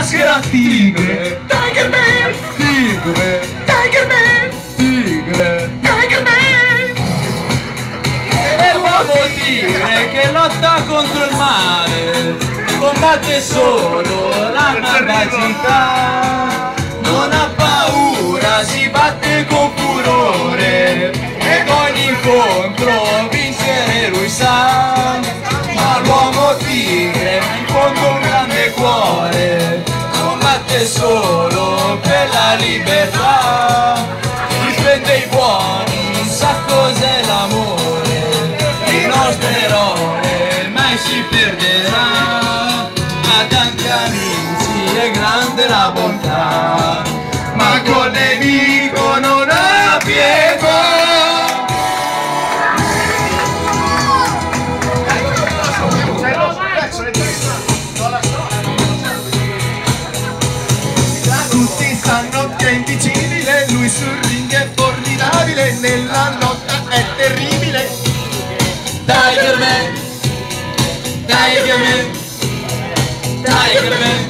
maschera tigre, Tiger Man, tigre, Tiger Man, tigre, Tiger Man. È l'uomo tigre che lotta contro il male, combatte solo la malvagità, non ha paura, si batte con furore ed ogni incontro vincere lui sa. Ma l'uomo tigre in fondo un grande cuore, combatte solo per la libertà, difende i buoni, sa cos'è l'amore, il nostro eroe mai si perderà, ha tanti amici, è grande la bontà, ma col nemico non ha pietà. Tutti sanno che è invincibile, lui sul ring è formidabile, nella lotta è terribile. Tiger Man, Tiger Man, Tiger Man.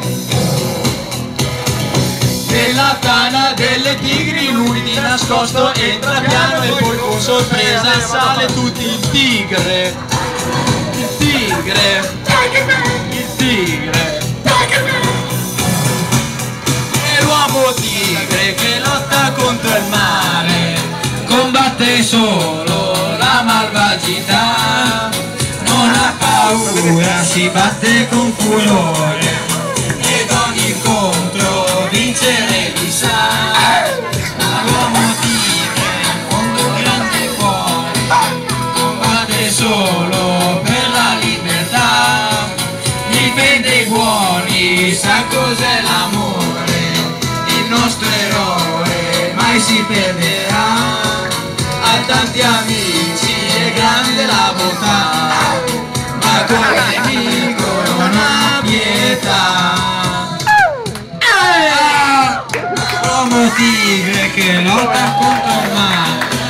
Nella tana delle tigri lui di nascosto entra piano e poi con sorpresa sale tutti il tigre, il tigre, il tigre. È l'uomo tigre che lotta contro il male, combatte solo la malvagità, non ha paura, si batte con furore ed ogni incontro vincere lui sa. L'uomo tigre con un grande cuore, combatte solo per la libertà, difende i buoni, sa cos'è l'amore, il nostro eroe mai si perderà, ha tanti amici, è grande la bontà, ma col nemico non ha pietà. L'uomo tigre che lotta contro il male,